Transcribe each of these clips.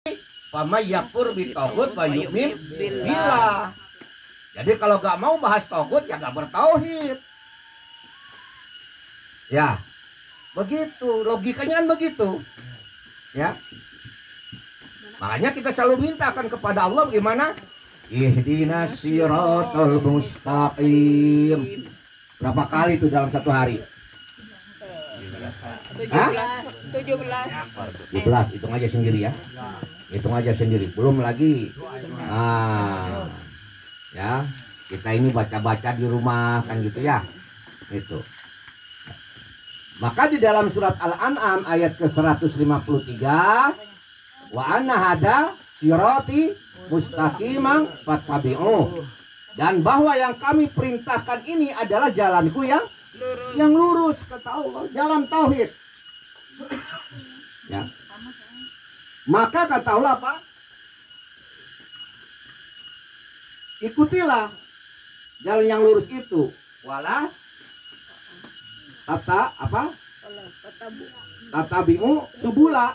Fama yakfur bitogut wa yu'min billah. Jadi kalau gak mau bahas togut ya gak bertauhid. Ya, begitu logikanya kan begitu. Ya, makanya kita selalu mintakan kepada Allah gimana? Ihdinas siratal mustaqim. Berapa kali itu dalam satu hari? 17. Hitung aja sendiri ya. Hitung aja sendiri. Belum lagi. Nah, ya, kita ini baca-baca di rumah kan gitu ya. Itu. Maka di dalam surat Al-An'am ayat ke-153, wa anna hada sirati mustaqimang fattabi'uh. Dan bahwa yang kami perintahkan ini adalah jalanku yang lurus, kata Allah, jalan tauhid. Ya. Maka kata Allah apa? Ikutilah jalan yang lurus itu. Wala tatabi'u subula.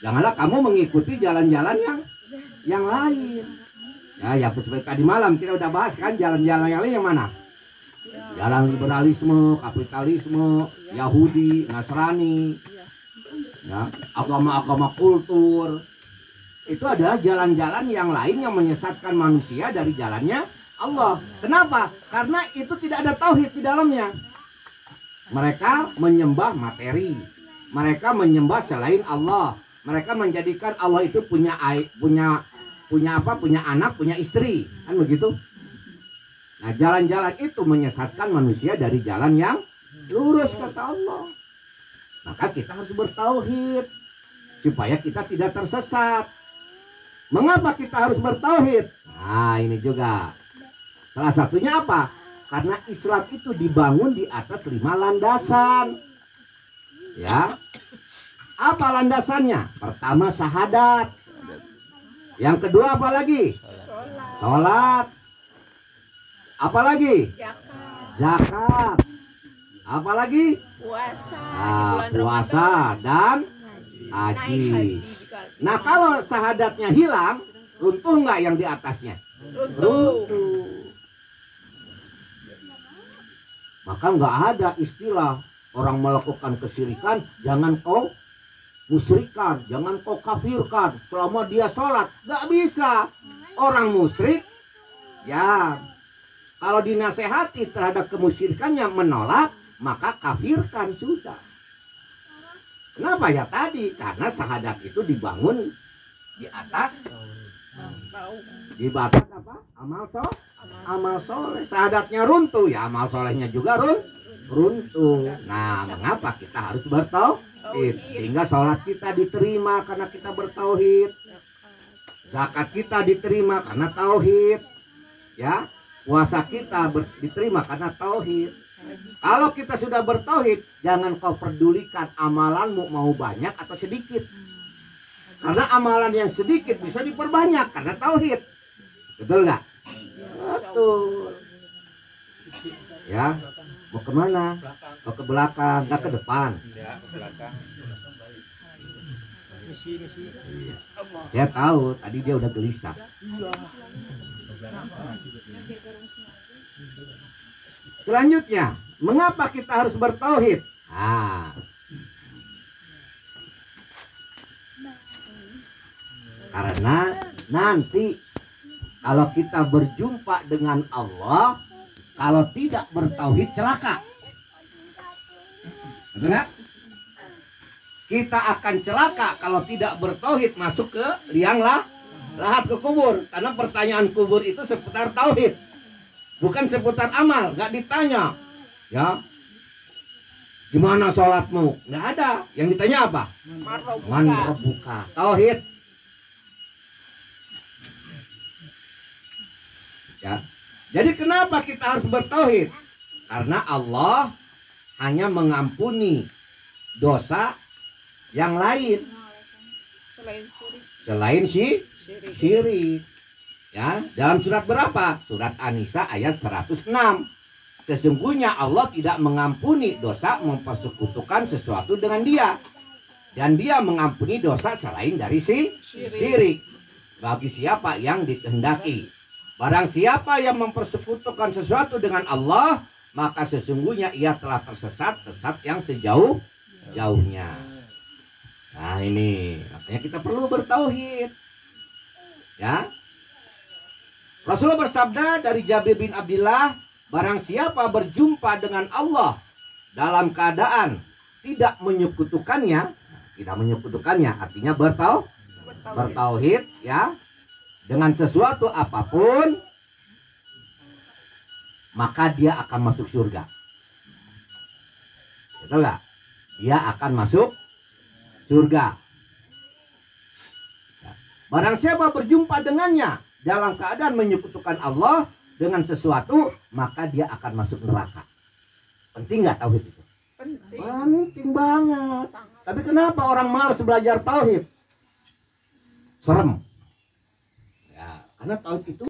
Janganlah kamu mengikuti jalan-jalan yang lain. Ya, seperti tadi malam kita udah bahas kan jalan-jalan yang lain yang mana? Jalan liberalisme, kapitalisme, Yahudi, Nasrani, ya, agama-agama kultur. Itu adalah jalan-jalan yang lain yang menyesatkan manusia dari jalannya Allah. Kenapa? Karena itu tidak ada tauhid di dalamnya. Mereka menyembah materi, mereka menyembah selain Allah. Mereka menjadikan Allah itu punya anak, punya istri, kan begitu? Nah, jalan-jalan itu menyesatkan manusia dari jalan yang lurus, kata Allah. Maka kita harus bertauhid supaya kita tidak tersesat. Mengapa kita harus bertauhid? Nah, ini juga salah satunya apa? Karena Islam itu dibangun di atas 5 landasan. Ya. Apa landasannya? Pertama syahadat. Yang kedua apa lagi? Sholat. Apa lagi? Zakat. Apa lagi? Puasa dan haji. Nah, kalau syahadatnya hilang, runtuh nggak yang di atasnya? Runtuh. Maka nggak ada istilah orang melakukan kesyirikan, jangan kau musyrikan, jangan kau kafirkan selama dia sholat. Nggak bisa. Orang musyrik, ya, kalau dinasehati terhadap kemusyrikannya menolak, maka kafirkan sudah. Kenapa ya tadi? Karena syahadat itu dibangun di atas apa? Amal soleh. Syahadatnya runtuh, ya amal solehnya juga runtuh. Nah, mengapa kita harus bertauhid? Sehingga sholat kita diterima karena kita bertauhid. Zakat kita diterima karena tauhid. Ya, puasa kita diterima karena tauhid. Kalau kita sudah bertauhid, jangan kau pedulikan amalanmu mau banyak atau sedikit. Karena amalan yang sedikit bisa diperbanyak karena tauhid. Betul nggak? Betul. Ya, mau kemana? Mau ke belakang, nggak ke depan. Saya tahu, tadi dia udah gelisah. Selanjutnya, mengapa kita harus bertauhid? Karena nanti kalau kita berjumpa dengan Allah, kalau tidak bertauhid celaka. Betul nggak? Kita akan celaka kalau tidak bertauhid, masuk ke liang lahat ke kubur. Karena pertanyaan kubur itu seputar tauhid, bukan seputar amal. Nggak ditanya, ya, gimana sholatmu? Nggak ada. Yang ditanya apa? Man rabbuka. Tauhid. Ya. Jadi kenapa kita harus bertauhid? Karena Allah hanya mengampuni dosa yang lain selain syirik. Ya, dalam surat berapa? Surat An-Nisa ayat 106. Sesungguhnya Allah tidak mengampuni dosa mempersekutukan sesuatu dengan Dia. dan dia mengampuni dosa selain dari syirik bagi siapa yang dikehendaki. Barang siapa yang mempersekutukan sesuatu dengan Allah, maka sesungguhnya ia telah tersesat yang sejauh-jauhnya. Nah ini makanya kita perlu bertauhid ya. Rasulullah bersabda dari Jabir bin Abdullah, barang siapa berjumpa dengan Allah dalam keadaan tidak menyekutukannya artinya bertauhid ya, dengan sesuatu apapun, maka dia akan masuk surga. Betul nggak? Dia akan masuk surga. Barang siapa berjumpa dengannya dalam keadaan menyekutukan Allah dengan sesuatu, maka dia akan masuk neraka. Penting nggak tauhid itu? Penting banget. Tapi kenapa orang malas belajar tauhid? Serem. Ya, karena tauhid itu